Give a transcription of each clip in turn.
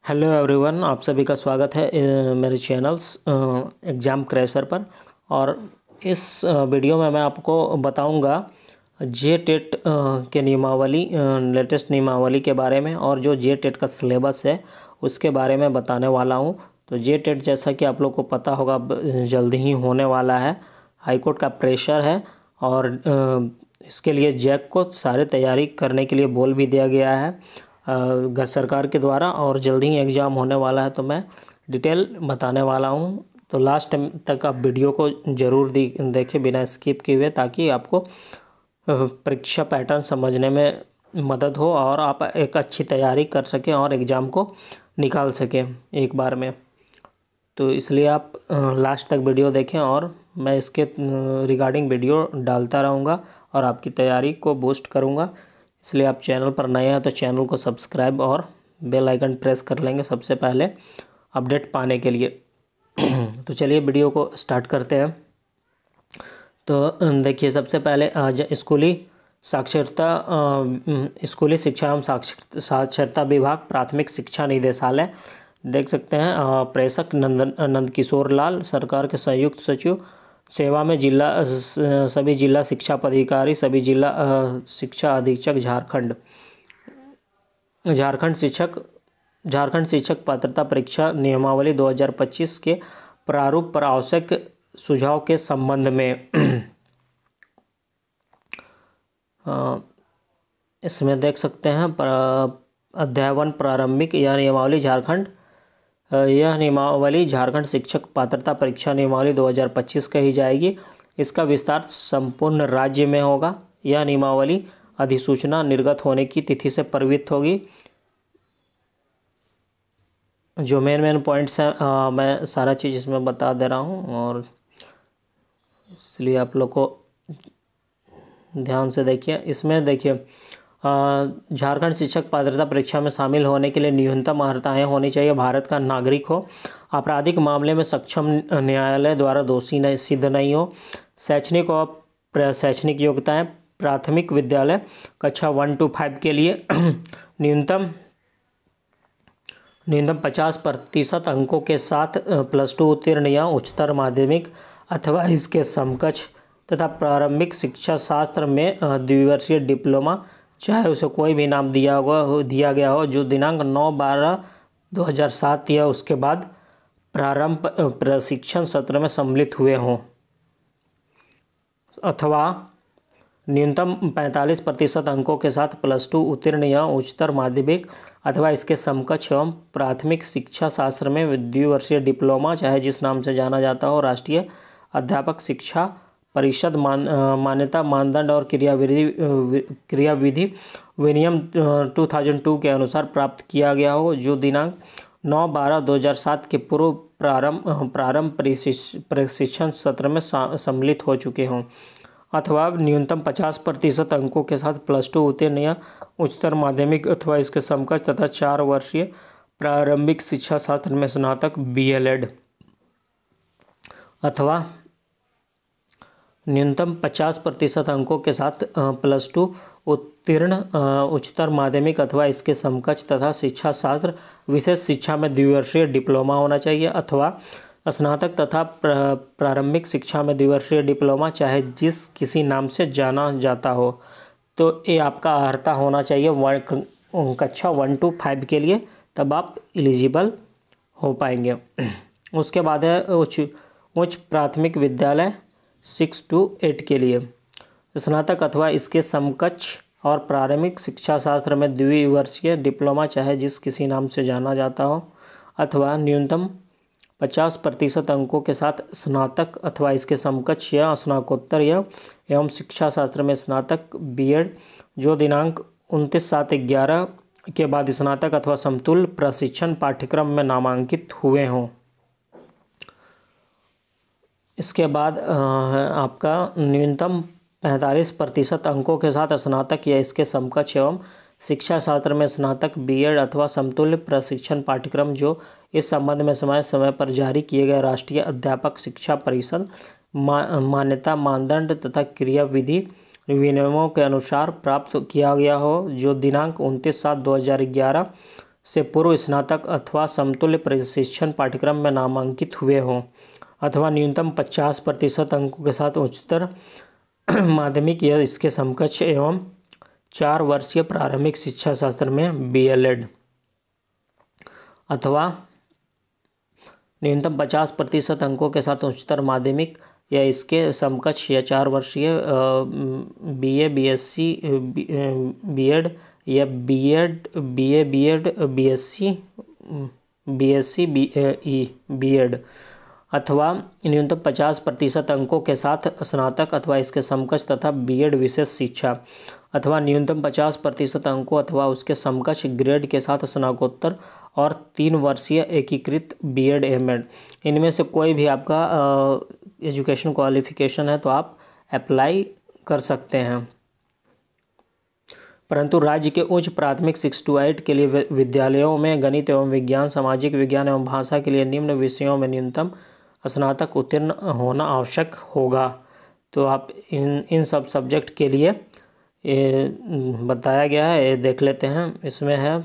Hello everyone, आप सभी का स्वागत है मेरे चैनल्स एग्ज़ाम क्रैशर पर। और इस वीडियो में मैं आपको बताऊंगा जे टेट के नियमावली, लेटेस्ट नियमावली के बारे में, और जो जे टेट का सिलेबस है उसके बारे में बताने वाला हूं। तो जे टेट, जैसा कि आप लोग को पता होगा, जल्दी ही होने वाला है। हाईकोर्ट का प्रेशर है और इसके लिए जैक को सारे तैयारी करने के लिए बोल भी दिया गया है सरकार के द्वारा, और जल्दी ही एग्ज़ाम होने वाला है। तो मैं डिटेल बताने वाला हूँ, तो लास्ट तक आप वीडियो को ज़रूर देखें बिना स्किप किए हुए, ताकि आपको परीक्षा पैटर्न समझने में मदद हो और आप एक अच्छी तैयारी कर सकें और एग्ज़ाम को निकाल सकें एक बार में। तो इसलिए आप लास्ट तक वीडियो देखें, और मैं इसके रिगार्डिंग वीडियो डालता रहूँगा और आपकी तैयारी को बूस्ट करूँगा। इसलिए आप चैनल पर नए हैं तो चैनल को सब्सक्राइब और बेल आइकन प्रेस कर लेंगे सबसे पहले अपडेट पाने के लिए। तो चलिए वीडियो को स्टार्ट करते हैं। तो देखिए, सबसे पहले आज स्कूली शिक्षा एवं साक्षरता विभाग, प्राथमिक शिक्षा निदेशालय, देख सकते हैं प्रेषक नंद किशोर लाल, सरकार के संयुक्त सचिव, सेवा में सभी जिला शिक्षा पदाधिकारी, सभी जिला शिक्षा अधीक्षक, झारखंड शिक्षक पात्रता परीक्षा नियमावली 2025 के प्रारूप पर आवश्यक सुझाव के संबंध में इसमें देख सकते हैं अध्याय प्रारंभिक यह नियमावली झारखंड शिक्षक पात्रता परीक्षा नियमावली 2025 कही जाएगी। इसका विस्तार संपूर्ण राज्य में होगा। यह नियमावली अधिसूचना निर्गत होने की तिथि से प्रवृत्त होगी। जो मेन पॉइंट्स हैं मैं सारा चीज़ इसमें बता दे रहा हूँ, और इसलिए आप लोग को ध्यान से देखिए। इसमें देखिए, झारखंड शिक्षक पात्रता परीक्षा में शामिल होने के लिए न्यूनतम अर्हताएँ होनी चाहिए। भारत का नागरिक हो, आपराधिक मामले में सक्षम न्यायालय द्वारा दोषी सिद्ध नहीं हो, शैक्षणिक और शैक्षणिक योग्यताएँ, प्राथमिक विद्यालय कक्षा 1 to 5 के लिए न्यूनतम 50% अंकों के साथ +2 उत्तीर्ण या उच्चतर माध्यमिक अथवा इसके समकक्ष, तथा प्रारंभिक शिक्षा शास्त्र में द्विवर्षीय डिप्लोमा, चाहे उसे कोई भी नाम दिया गया हो, जो दिनांक 9/12/2007 या उसके बाद प्रारंभ प्रशिक्षण सत्र में सम्मिलित हुए हों, अथवा न्यूनतम 45% अंकों के साथ +2 उत्तीर्ण या उच्चतर माध्यमिक अथवा इसके समकक्ष एवं प्राथमिक शिक्षा शास्त्र में द्विवर्षीय डिप्लोमा, चाहे जिस नाम से जाना जाता हो, राष्ट्रीय अध्यापक शिक्षा परिषद मान्यता मानदंड और क्रियाविधि विनियम 2002 के अनुसार प्राप्त किया गया हो, जो दिनांक 9/12/2007 के पूर्व प्रारंभ प्रशिक्षण सत्र में सम्मिलित हो चुके हों, अथवा न्यूनतम 50% अंकों के साथ +2 उत्तीर्ण या उच्चतर माध्यमिक अथवा इसके समकक्ष, तथा 4 वर्षीय प्रारंभिक शिक्षा शास्त्र में स्नातक BLED, अथवा न्यूनतम 50% अंकों के साथ +2 उत्तीर्ण उच्चतर माध्यमिक अथवा इसके समकक्ष, तथा शिक्षा शास्त्र विशेष शिक्षा में द्विवर्षीय डिप्लोमा होना चाहिए, अथवा स्नातक तथा प्रारंभिक शिक्षा में द्विवर्षीय डिप्लोमा, चाहे जिस किसी नाम से जाना जाता हो। तो ये आपका अर्हता होना चाहिए कक्षा 1 to 5 के लिए, तब आप एलिजिबल हो पाएंगे। उसके बाद है उच्च प्राथमिक विद्यालय 6 to 8 के लिए, स्नातक अथवा इसके समकक्ष और प्रारंभिक शिक्षा शास्त्र में द्विवर्षीय डिप्लोमा, चाहे जिस किसी नाम से जाना जाता हो, अथवा न्यूनतम 50% अंकों के साथ स्नातक अथवा इसके समकक्ष या स्नातकोत्तर एवं शिक्षा शास्त्र में स्नातक BEd, जो दिनांक 29/7/11 के बाद स्नातक अथवा समतुल्य प्रशिक्षण पाठ्यक्रम में नामांकित हुए हों। इसके बाद आपका न्यूनतम 45% अंकों के साथ स्नातक या इसके समकक्ष एवं शिक्षा शास्त्र में स्नातक BEd अथवा समतुल्य प्रशिक्षण पाठ्यक्रम, जो इस संबंध में समय समय पर जारी किए गए राष्ट्रीय अध्यापक शिक्षा परिषद मान्यता मानदंड तथा क्रियाविधि विनियमों के अनुसार प्राप्त किया गया हो, जो दिनांक 29/7/2011 से पूर्व स्नातक अथवा समतुल्य प्रशिक्षण पाठ्यक्रम में नामांकित हुए हों अथवा न्यूनतम 50% अंकों के साथ उच्चतर माध्यमिक या इसके समकक्ष एवं 4 वर्षीय प्रारंभिक शिक्षा शास्त्र में BLED अथवा न्यूनतम 50% अंकों के साथ उच्चतर माध्यमिक या इसके समकक्ष या 4 वर्षीय BA BSc BEd या BA BEd BSc BEd अथवा न्यूनतम 50% अंकों के साथ स्नातक अथवा इसके समकक्ष तथा BEd विशेष शिक्षा अथवा न्यूनतम 50% अंकों अथवा उसके समकक्ष ग्रेड के साथ स्नातकोत्तर और 3 वर्षीय एकीकृत BEd MAd। इनमें से कोई भी आपका एजुकेशन क्वालिफिकेशन है तो आप अप्लाई कर सकते हैं। परंतु राज्य के उच्च प्राथमिक 6 to 8 के लिए विद्यालयों में गणित एवं विज्ञान, सामाजिक विज्ञान एवं भाषा के लिए निम्न विषयों में न्यूनतम स्नातक उत्तीर्ण होना आवश्यक होगा। तो आप इन सब सब्जेक्ट के लिए बताया गया है, ये देख लेते हैं। इसमें है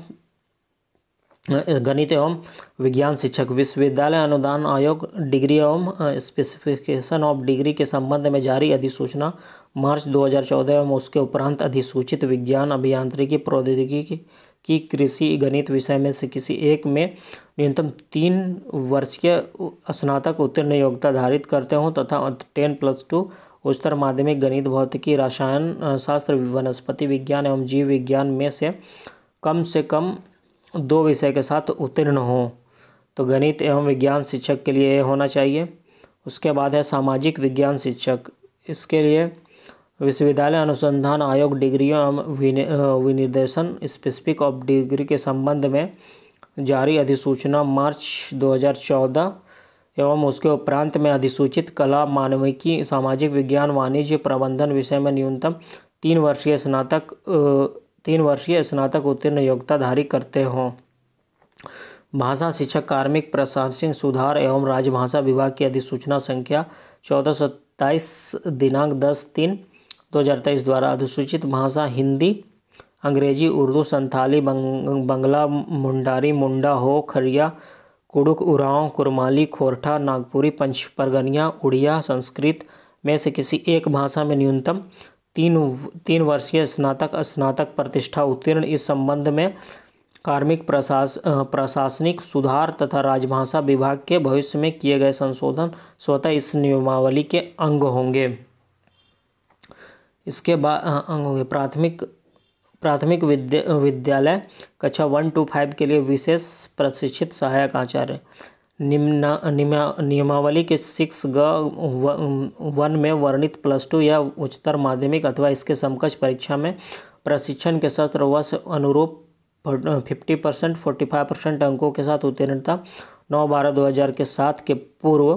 गणित एवं विज्ञान शिक्षक। विश्वविद्यालय अनुदान आयोग डिग्री एवं स्पेसिफिकेशन ऑफ डिग्री के संबंध में जारी अधिसूचना मार्च 2014 एवं उसके उपरांत अधिसूचित विज्ञान, अभियांत्रिकी, प्रौद्योगिकी की कृषि, गणित विषय में से किसी एक में न्यूनतम 3 वर्षीय स्नातक उत्तीर्ण योग्यता धारित करते हों तथा 10+2 उच्चतर माध्यमिक गणित, भौतिकी, रसायन शास्त्र, वनस्पति विज्ञान एवं जीव विज्ञान में से कम 2 विषय के साथ उत्तीर्ण हों। तो गणित एवं विज्ञान शिक्षक के लिए ये होना चाहिए। उसके बाद है सामाजिक विज्ञान शिक्षक। इसके लिए विश्वविद्यालय अनुसंधान आयोग डिग्रियों एवं विनिर्देशन स्पेसिफिक ऑफ डिग्री के संबंध में जारी अधिसूचना मार्च 2014 एवं उसके उपरांत में अधिसूचित कला, मानविकी, सामाजिक विज्ञान, वाणिज्य, प्रबंधन विषय में न्यूनतम 3 वर्षीय स्नातक उत्तीर्ण योग्यता धारी करते हों। भाषा शिक्षक, कार्मिक प्रशासनिक सुधार एवं राजभाषा विभाग की अधिसूचना संख्या 1427 दिनांक 10/3/2023 द्वारा अधिसूचित भाषा हिंदी, अंग्रेजी, उर्दू, संथाली, बंगला, मुंडारी, मुंडा, हो, खरिया, कुडुख, उरांव, कुरमाली, खोरठा, नागपुरी, पंच परगनिया, उड़िया, संस्कृत में से किसी एक भाषा में न्यूनतम 3 वर्षीय स्नातक प्रतिष्ठा उत्तीर्ण। इस संबंध में कार्मिक प्रशासनिक सुधार तथा राजभाषा विभाग के भविष्य में किए गए संशोधन स्वतः इस नियमावली के अंग होंगे। इसके बाद अंग होंगे प्राथमिक विद्यालय कक्षा 1 to 5 के लिए विशेष प्रशिक्षित सहायक आचार्य। नियमावली के 6(1) में वर्णित +2 या उच्चतर माध्यमिक अथवा इसके समकक्ष परीक्षा में प्रशिक्षण के सत्र व अनुरूप 50% 45% अंकों के साथ उत्तीर्णता 9/12/2000 के साथ के पूर्व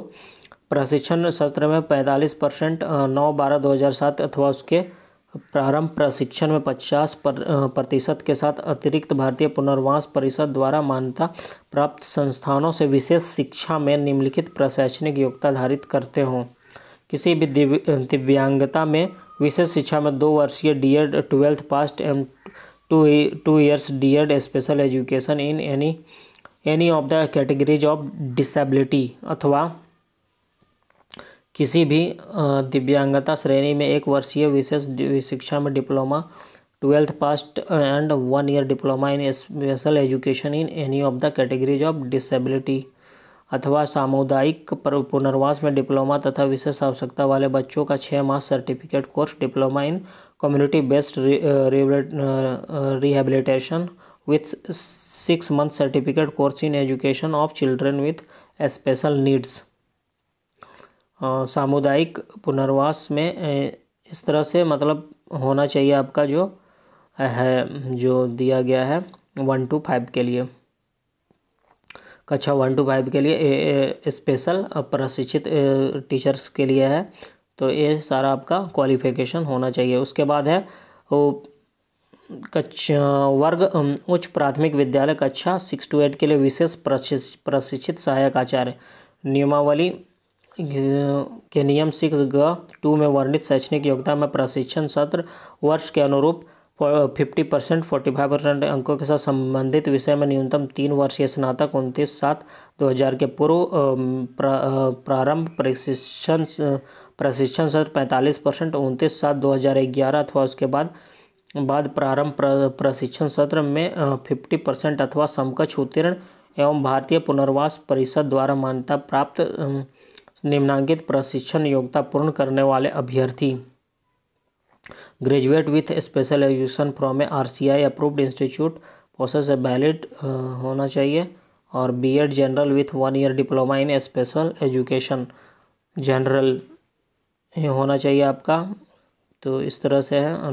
प्रशिक्षण सत्र में 45% 9/12/2007 अथवा उसके प्रारंभ प्रशिक्षण में 50% के साथ अतिरिक्त भारतीय पुनर्वास परिषद द्वारा मान्यता प्राप्त संस्थानों से विशेष शिक्षा में निम्नलिखित प्रशैक्षणिक योग्यता धारित करते हों। किसी भी दिव्यांगता में विशेष शिक्षा में 2 वर्षीय D.Ed 12th पास्ट एवं 2 years D.Ed special education in any of the categories of disability अथवा किसी भी दिव्यांगता श्रेणी में 1 वर्षीय विशेष शिक्षा में diploma 12th past and 1 year diploma in special education in any of the categories of disability अथवा सामुदायिक पुनर्वास में डिप्लोमा तथा विशेष आवश्यकता वाले बच्चों का 6 माह certificate course diploma in community based rehabilitation with 6 month certificate course in education of children with special needs. सामुदायिक पुनर्वास में इस तरह से मतलब होना चाहिए आपका जो है जो दिया गया है 1 to 5 के लिए, कक्षा 1 to 5 के लिए स्पेशल प्रशिक्षित टीचर्स के लिए है। तो ये सारा आपका क्वालिफिकेशन होना चाहिए। उसके बाद है उच्च प्राथमिक विद्यालय कक्षा 6 to 8 के लिए विशेष प्रशिक्षित सहायक आचार्य। नियमावली के नियम 6(2) में वर्णित शैक्षणिक योग्यता में प्रशिक्षण सत्र वर्ष के अनुरूप 50% 45% अंकों के साथ संबंधित विषय में न्यूनतम 3 वर्षीय स्नातक 29/7/2000 के पूर्व प्रारंभ प्रशिक्षण सत्र 45% 29/7/2011 अथवा उसके बाद प्रारंभ प्रशिक्षण सत्र में 50% अथवा समकक्ष उत्तीर्ण एवं भारतीय पुनर्वास परिषद द्वारा मान्यता प्राप्त निम्नांकित प्रशिक्षण योग्यता पूर्ण करने वाले अभ्यर्थी। Graduate with special education from a RCI approved institute possess a valid होना चाहिए। और B.Ed general with 1 year diploma in special education general होना चाहिए आपका। तो इस तरह से है।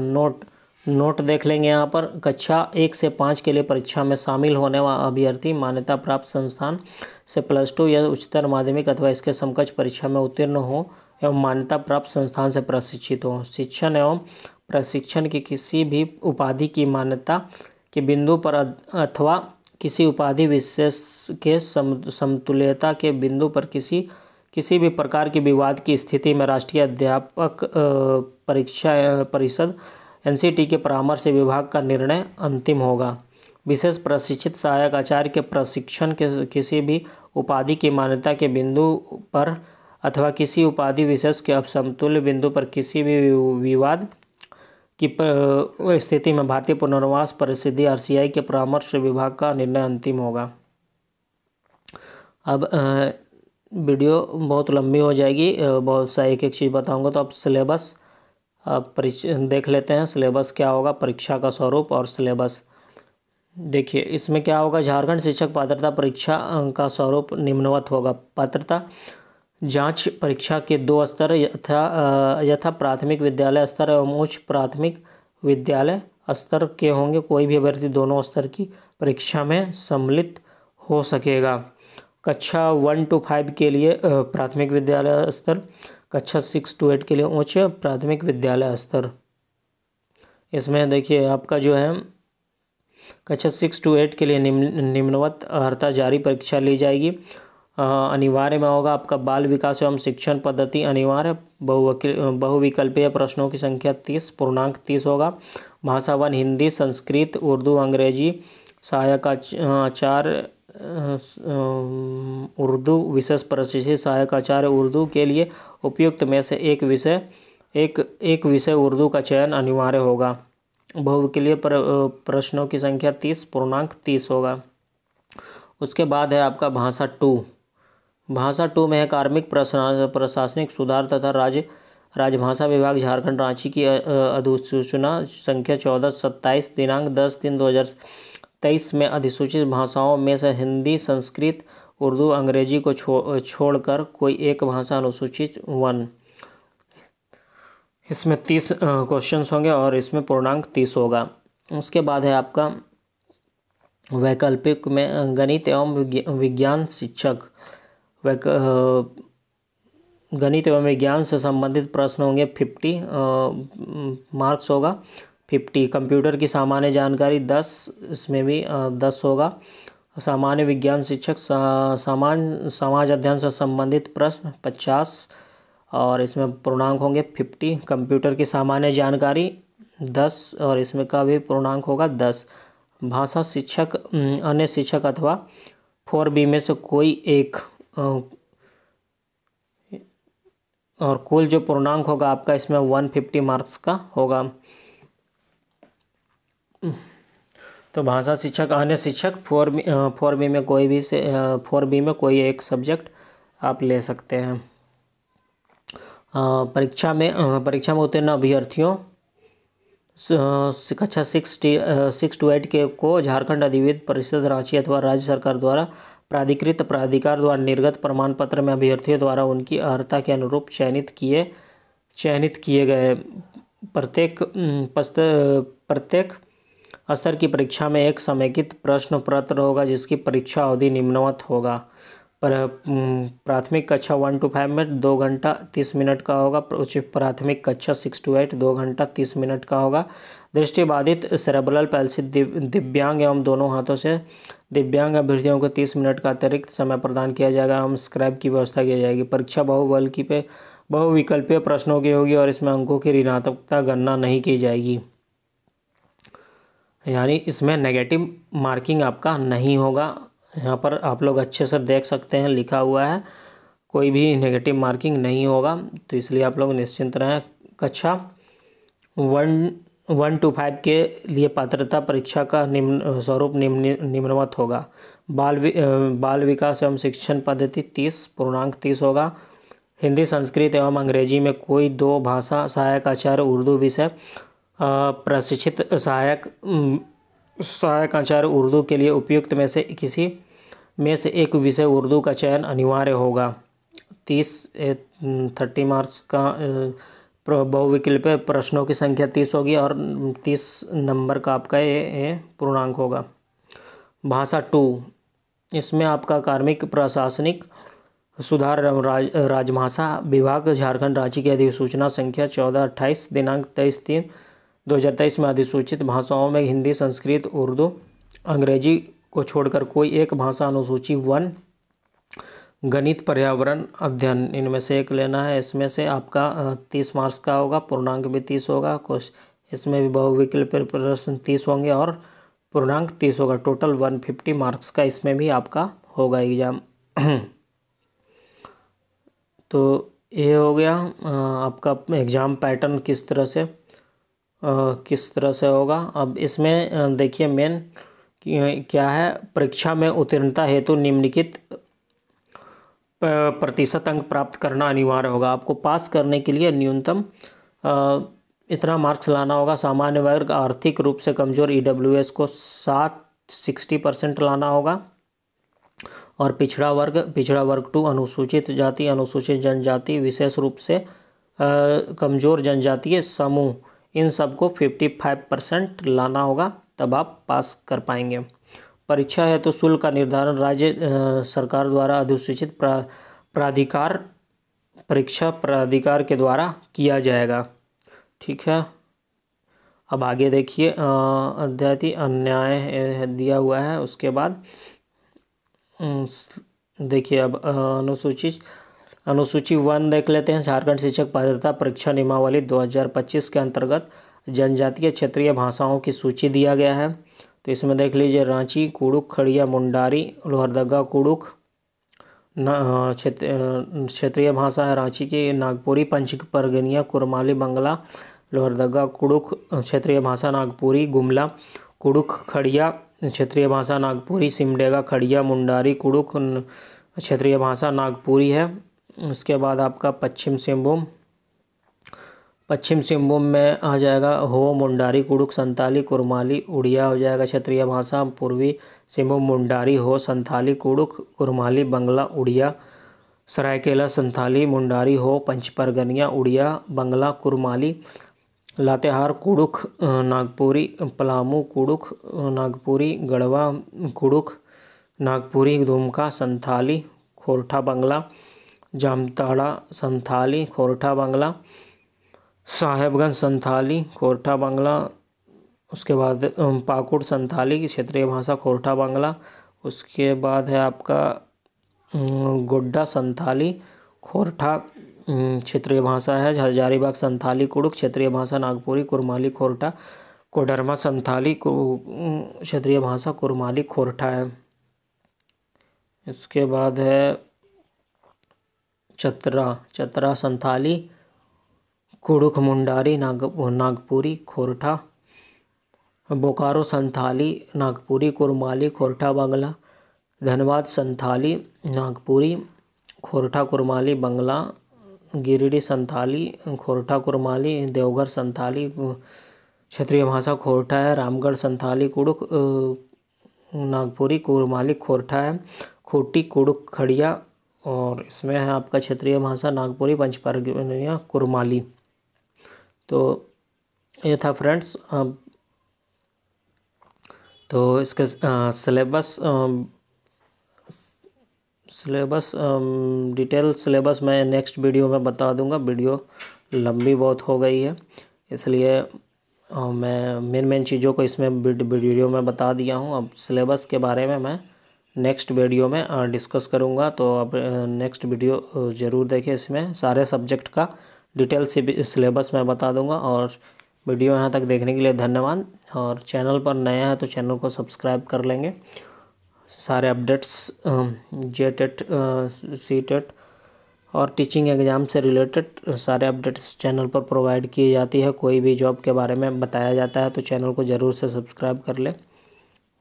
नोट देख लेंगे यहाँ पर। कक्षा 1 से 5 के लिए परीक्षा में शामिल होने वाला अभ्यर्थी मान्यता प्राप्त संस्थान से +2 या उच्चतर माध्यमिक अथवा इसके समकक्ष परीक्षा में उत्तीर्ण हो एवं मान्यता प्राप्त संस्थान से प्रशिक्षित हो। शिक्षण एवं प्रशिक्षण की किसी भी उपाधि की मान्यता के बिंदु पर अथवा किसी उपाधि विशेष के समतुल्यता के बिंदु पर किसी भी प्रकार के विवाद की स्थिति में राष्ट्रीय अध्यापक परीक्षा परिषद NCT के परामर्श विभाग का निर्णय अंतिम होगा। विशेष प्रशिक्षित सहायक आचार्य के प्रशिक्षण के किसी भी उपाधि की मान्यता के बिंदु पर अथवा किसी उपाधि विशेष के असमतुल्य बिंदु पर किसी भी विवाद की स्थिति में भारतीय पुनर्वास परिषद RCI के परामर्श विभाग का निर्णय अंतिम होगा। अब वीडियो बहुत लंबी हो जाएगी, बहुत सा एक चीज़ बताऊंगा। तो अब सिलेबस देख लेते हैं। सिलेबस क्या होगा, परीक्षा का स्वरूप और सिलेबस देखिए। इसमें क्या होगा, झारखंड शिक्षक पात्रता परीक्षा का स्वरूप निम्नवत होगा। पात्रता जांच परीक्षा के 2 स्तर यथा प्राथमिक विद्यालय स्तर एवं उच्च प्राथमिक विद्यालय स्तर के होंगे। कोई भी अभ्यर्थी दोनों स्तर की परीक्षा में सम्मिलित हो सकेगा। कक्षा 1 to 5 के लिए प्राथमिक विद्यालय स्तर, कक्षा 6 to 8 के लिए उच्च प्राथमिक विद्यालय स्तर। इसमें देखिए आपका जो है कक्षा 6 to 8 के लिए निम्नवत अर्हता जारी परीक्षा ली जाएगी। अनिवार्य में होगा आपका बाल विकास एवं शिक्षण पद्धति अनिवार्य। बहुविकल्पीय प्रश्नों की संख्या 30 पूर्णांक 30 होगा। भाषा 1 हिंदी संस्कृत उर्दू अंग्रेजी। सहायक आचार्य उर्दू विशेष प्रशिक्षित सहायक आचार्य उर्दू के लिए उपयुक्त में से एक विषय उर्दू का चयन अनिवार्य होगा। बहुविकल्पीय प्रश्नों की संख्या 30 पूर्णांक 30 होगा। उसके बाद है आपका भाषा 2। भाषा 2 में है कार्मिक प्रशासनिक सुधार तथा राजभाषा विभाग झारखंड रांची की अधिसूचना संख्या 1427 दिनांक 10/3/2023 में अधिसूचित भाषाओं में से हिंदी संस्कृत उर्दू अंग्रेजी को छोड़कर कोई एक भाषा अनुसूचित 1। इसमें 30 क्वेश्चंस होंगे और इसमें पूर्णांक 30 होगा। उसके बाद है आपका वैकल्पिक में गणित एवं विज्ञान शिक्षक। गणित एवं विज्ञान से संबंधित प्रश्न होंगे 50 मार्क्स होगा। 50 कंप्यूटर की सामान्य जानकारी 10, इसमें भी 10 होगा। सामान्य विज्ञान शिक्षक समाज अध्ययन से संबंधित प्रश्न 50 और इसमें पूर्णांक होंगे 50। कंप्यूटर की सामान्य जानकारी 10 और इसमें का भी पूर्णांक होगा 10। भाषा शिक्षक अन्य शिक्षक अथवा 4B में से कोई एक और कुल जो पूर्णांक होगा आपका इसमें 150 मार्क्स का होगा। तो भाषा शिक्षक अन्य शिक्षक 4B में कोई भी 4B में कोई एक सब्जेक्ट आप ले सकते हैं। परीक्षा में उत्तीर्ण अभ्यर्थियों कक्षा 6 to 8 के को झारखंड अधिविद्य परिषद रांची अथवा राज्य सरकार द्वारा प्राधिकृत प्राधिकार द्वारा निर्गत प्रमाण पत्र में अभ्यर्थियों द्वारा उनकी अर्हता के अनुरूप चयनित किए गए प्रत्येक स्तर की परीक्षा में एक समेकित प्रश्न पत्र होगा जिसकी परीक्षा अवधि निम्नवत होगा। प्राथमिक कक्षा 1 to 5 में 2 घंटा 30 मिनट का होगा। उच्च प्राथमिक कक्षा 6 to 8 2 घंटा 30 मिनट का होगा। दृष्टिबाधित सेरेब्रल पैल्सी दिव्यांग एवं दोनों हाथों से दिव्यांग अभ्यर्थियों को 30 मिनट का अतिरिक्त समय प्रदान किया जाएगा एवं स्क्रैब की व्यवस्था की जाएगी। परीक्षा बहुविकल्पीय प्रश्नों की होगी और इसमें अंकों की ऋणात्मकता गणना नहीं की जाएगी। यानी इसमें नेगेटिव मार्किंग आपका नहीं होगा। यहाँ पर आप लोग अच्छे से देख सकते हैं, लिखा हुआ है कोई भी नेगेटिव मार्किंग नहीं होगा, तो इसलिए आप लोग निश्चिंत रहें। कक्षा 1 to 5 के लिए पात्रता परीक्षा का निम्न स्वरूप निम्नवत होगा। बाल विकास एवं शिक्षण पद्धति 30 होगा। हिंदी, संस्कृत एवं अंग्रेजी में कोई 2 भाषा सहायक आचार्य उर्दू विषय प्रशिक्षित सहायक आचार्य उर्दू के लिए उपयुक्त में से किसी में से एक विषय उर्दू का चयन अनिवार्य होगा। 30 मार्क्स का बहुविकल्पीय प्रश्नों की संख्या 30 होगी और 30 नंबर का आपका ये पूर्णांक होगा। भाषा 2, इसमें आपका कार्मिक प्रशासनिक सुधार राजभाषा विभाग झारखंड राज्य की अधिसूचना संख्या 1428 दिनांक 23/3/2023 में अधिसूचित भाषाओं में हिंदी, संस्कृत, उर्दू, अंग्रेजी को छोड़कर कोई एक भाषा अनुसूची 1, गणित, पर्यावरण अध्ययन, इनमें से एक लेना है। इसमें से आपका 30 मार्क्स का होगा, पूर्णांक भी 30 होगा। इसमें भी बहुविकल्पीय प्रश्न 30 होंगे और पूर्णांक 30 होगा। टोटल 150 मार्क्स का इसमें भी आपका होगा एग्जाम। तो ये हो गया आपका एग्ज़ाम पैटर्न किस तरह से होगा। अब इसमें देखिए मेन क्या है, परीक्षा में उत्तीर्णता हेतु निम्नलिखित प्रतिशत अंक प्राप्त करना अनिवार्य होगा। आपको पास करने के लिए न्यूनतम इतना मार्क्स लाना होगा। सामान्य वर्ग, आर्थिक रूप से कमज़ोर EWS को 60% लाना होगा और पिछड़ा वर्ग 2, अनुसूचित जाति, अनुसूचित जनजाति, विशेष रूप से कमज़ोर जनजातीय समूह, इन सबको 55% लाना होगा, तब आप पास कर पाएंगे। परीक्षा है तो शुल्क का निर्धारण राज्य सरकार द्वारा अधिसूचित परीक्षा प्राधिकार के द्वारा किया जाएगा। ठीक है, अब आगे देखिए अध्याय अन्याय दिया हुआ है। उसके बाद देखिए अब अनुसूची 1 देख लेते हैं। झारखंड शिक्षक पात्रता परीक्षा नियमावली 2025 के अंतर्गत जनजातीय क्षेत्रीय भाषाओं की सूची दिया गया है। तो इसमें देख लीजिए रांची, कुड़ुख, खड़िया, मुंडारी, लोहरदगा, कुड़ुख क्षेत्रीय भाषा है रांची की, नागपुरी, पंचक परगनिया, कुरमाली, बंगला, लोहरदगा, कुड़ुख क्षेत्रीय भाषा नागपुरी, गुमला, कुड़ुख, खड़िया क्षेत्रीय भाषा नागपुरी, सिमडेगा, खड़िया, मुंडारी, कुड़ुख क्षेत्रीय भाषा नागपुरी है। उसके बाद आपका पश्चिम सिंहभूम में आ जाएगा हो, मुंडारी, कुड़ुख, संताली, कुरमाली, उड़िया हो जाएगा क्षेत्रीय भाषा। पूर्वी सिंहभूम मुंडारी, हो, संथाली, कुड़ुख, कुरमाली, बंगला, उड़िया। सरायकेला संथाली, मुंडारी, हो, पंचपरगनिया, उड़िया, बंगला, कुरमाली। लातेहार कुड़ुख नागपुरी, पलामू कुड़ुख नागपुरी, गढ़वा कुड़ुख नागपुरी, दुमका संथाली, खोरठा बंगला, जामताड़ा संथाली, खोरठा बंगला, साहेबगंज संथाली, खोरठा बंगला। उसके बाद पाकुड़ संथाली की क्षेत्रीय भाषा खोरठा बंगला। उसके बाद है आपका गोड्डा संथाली, खोरठा क्षेत्रीय भाषा है। हजारीबाग संथाली, कुड़ुख क्षेत्रीय भाषा नागपुरी, कुरमाली, खोरठा। कोडरमा संथाली क्षेत्रीय भाषा कुरमाली, खोरठा है। इसके बाद है चतरा संथाली, कुड़ुख, मुंडारी, नागपुरी, खोरठा। बोकारो संथाली, नागपुरी, कुरमाली, खोरठा बंगला। धनबाद संथाली, नागपुरी, खोरठा, कुरमाली, बंगला। गिरिडीह संथाली, खोरठा, कुरमाली। देवघर संथाली क्षेत्रीय भाषा खोरठा है। रामगढ़ संथाली, कुड़ुख नागपुरी, कुरमाली, खोरठा है। खूंटी, कुड़ुख, खड़िया और इसमें है आपका क्षेत्रीय भाषा नागपुरी, पंचपरगनिया, कुरमाली। तो ये था फ्रेंड्स। तो इसके सिलेबस डिटेल सिलेबस मैं नेक्स्ट वीडियो में बता दूंगा। वीडियो लंबी बहुत हो गई है, इसलिए मैं मेन चीज़ों को इसमें वीडियो में बता दिया हूँ। अब सिलेबस के बारे में मैं नेक्स्ट वीडियो में डिस्कस करूँगा। तो अब नेक्स्ट वीडियो ज़रूर देखें, इसमें सारे सब्जेक्ट का डिटेल सिलेबस मैं बता दूंगा और वीडियो यहाँ तक देखने के लिए धन्यवाद। और चैनल पर नया है तो चैनल को सब्सक्राइब कर लेंगे। सारे अपडेट्स JTET CTET और टीचिंग एग्ज़ाम से रिलेटेड सारे अपडेट्स चैनल पर प्रोवाइड की जाती है। कोई भी जॉब के बारे में बताया जाता है तो चैनल को ज़रूर से सब्सक्राइब कर ले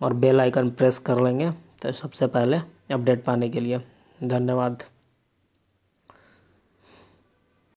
और बेल आइकन प्रेस कर लेंगे तो सबसे पहले अपडेट पाने के लिए। धन्यवाद।